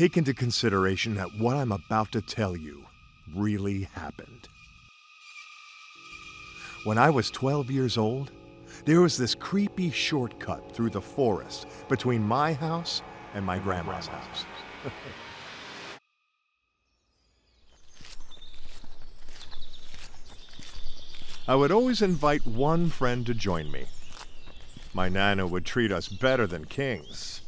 take into consideration that what I'm about to tell you really happened. When I was 12 years old, there was this creepy shortcut through the forest between my house and my grandma's house. I would always invite one friend to join me. My Nana would treat us better than kings.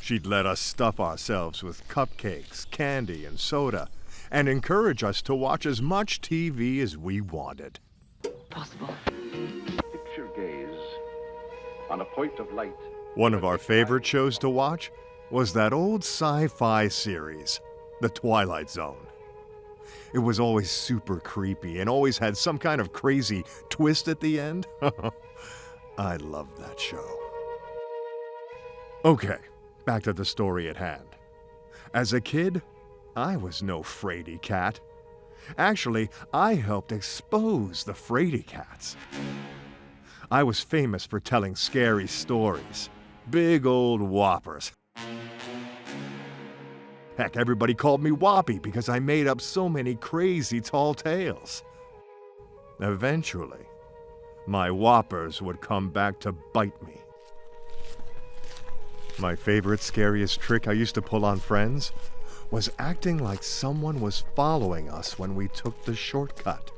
She'd let us stuff ourselves with cupcakes, candy, and soda, and encourage us to watch as much TV as we wanted. Possible. Picture gaze on a point of light. One of our favorite shows to watch was that old sci-fi series, The Twilight Zone. It was always super creepy and always had some kind of crazy twist at the end. I loved that show. Okay, back to the story at hand. As a kid, I was no fraidy cat. Actually, I helped expose the fraidy cats. I was famous for telling scary stories. Big old whoppers. Heck, everybody called me Whoppy because I made up so many crazy tall tales. Eventually, my whoppers would come back to bite me. My favorite, scariest trick I used to pull on friends was acting like someone was following us when we took the shortcut.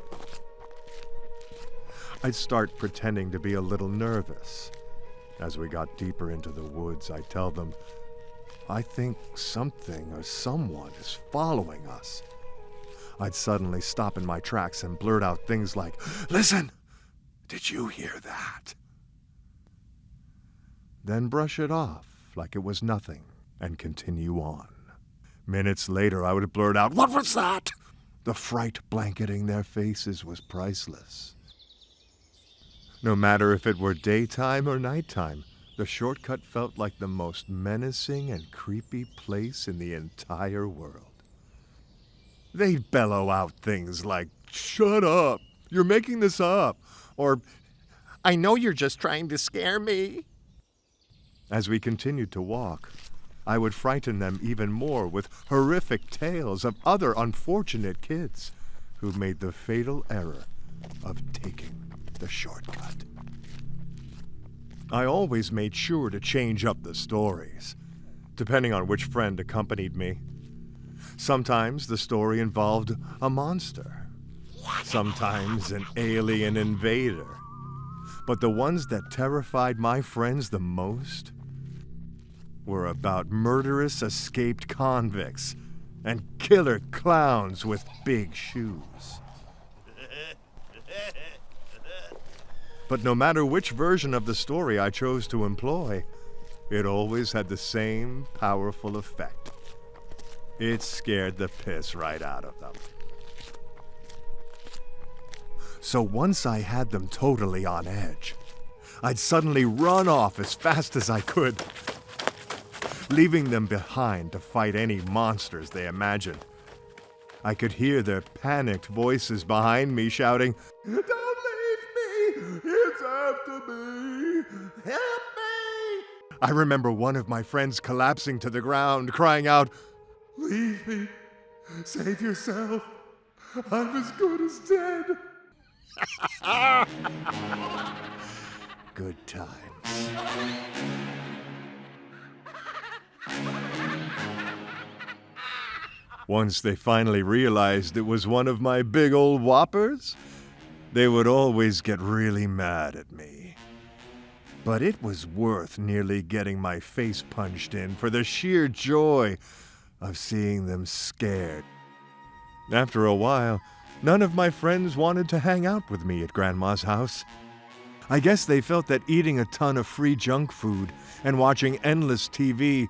I'd start pretending to be a little nervous. As we got deeper into the woods, I'd tell them, I think something or someone is following us. I'd suddenly stop in my tracks and blurt out things like, Listen, did you hear that? Then brush it off like it was nothing and continue on. Minutes later, I would blurt out, What was that? The fright blanketing their faces was priceless. No matter if it were daytime or nighttime, the shortcut felt like the most menacing and creepy place in the entire world. They'd bellow out things like, Shut up! You're making this up! Or, I know you're just trying to scare me. As we continued to walk, I would frighten them even more with horrific tales of other unfortunate kids who made the fatal error of taking the shortcut. I always made sure to change up the stories, depending on which friend accompanied me. Sometimes the story involved a monster, sometimes an alien invader. But the ones that terrified my friends the most were about murderous escaped convicts and killer clowns with big shoes. But no matter which version of the story I chose to employ, it always had the same powerful effect. It scared the piss right out of them. So once I had them totally on edge, I'd suddenly run off as fast as I could, leaving them behind to fight any monsters they imagined. I could hear their panicked voices behind me shouting, Don't leave me! It's after me! Help me! I remember one of my friends collapsing to the ground, crying out, Leave me! Save yourself! I'm as good as dead! Good times. Once they finally realized it was one of my big old whoppers, they would always get really mad at me. But it was worth nearly getting my face punched in for the sheer joy of seeing them scared. After a while, none of my friends wanted to hang out with me at Grandma's house. I guess they felt that eating a ton of free junk food and watching endless TV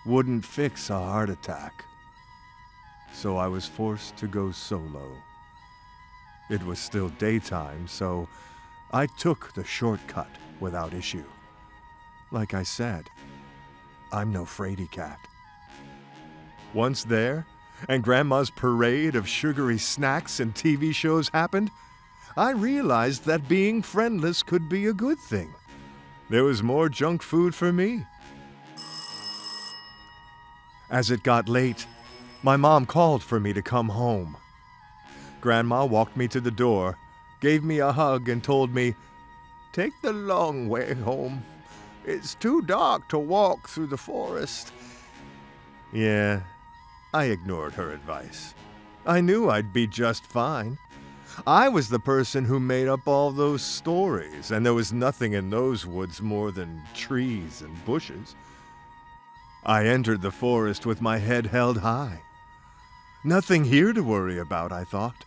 wouldn't fix a heart attack. So I was forced to go solo. It was still daytime, so I took the shortcut without issue. Like I said, I'm no fraidy cat. Once there, and Grandma's parade of sugary snacks and TV shows happened, I realized that being friendless could be a good thing. There was more junk food for me. As it got late, my mom called for me to come home. Grandma walked me to the door, gave me a hug, and told me, "Take the long way home. It's too dark to walk through the forest." Yeah, I ignored her advice. I knew I'd be just fine. I was the person who made up all those stories, and there was nothing in those woods more than trees and bushes. I entered the forest with my head held high. Nothing here to worry about, I thought.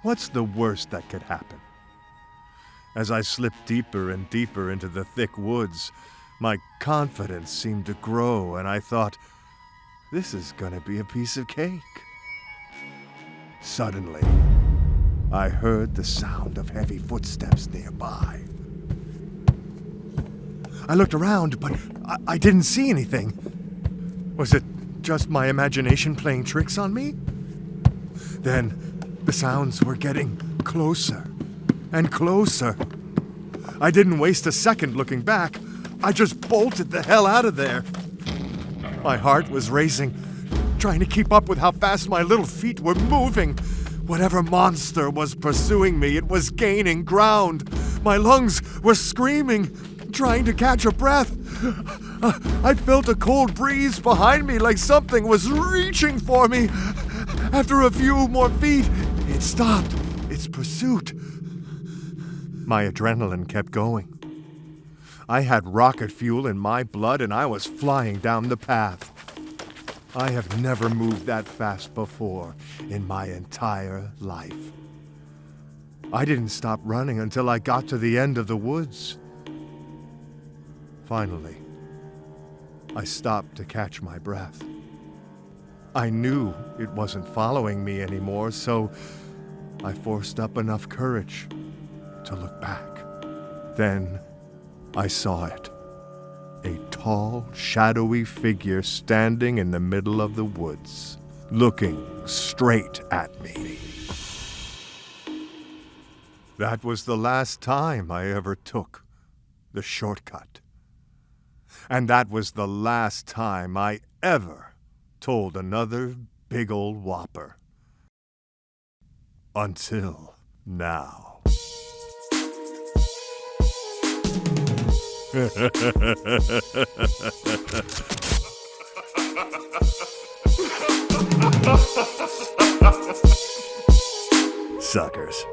What's the worst that could happen? As I slipped deeper and deeper into the thick woods, my confidence seemed to grow, and I thought, this is gonna be a piece of cake. Suddenly, I heard the sound of heavy footsteps nearby. I looked around, but I didn't see anything. Was it just my imagination playing tricks on me? Then the sounds were getting closer and closer. I didn't waste a second looking back. I just bolted the hell out of there. My heart was racing, trying to keep up with how fast my little feet were moving. Whatever monster was pursuing me, it was gaining ground. My lungs were screaming, trying to catch a breath. I felt a cold breeze behind me, like something was reaching for me. After a few more feet, it stopped its pursuit. My adrenaline kept going. I had rocket fuel in my blood, and I was flying down the path. I have never moved that fast before in my entire life. I didn't stop running until I got to the end of the woods. Finally, I stopped to catch my breath. I knew it wasn't following me anymore, so I forced up enough courage to look back. Then I saw it. A tall, shadowy figure standing in the middle of the woods, looking straight at me. That was the last time I ever took the shortcut. And that was the last time I ever told another big old Whopper. Until now. Suckers.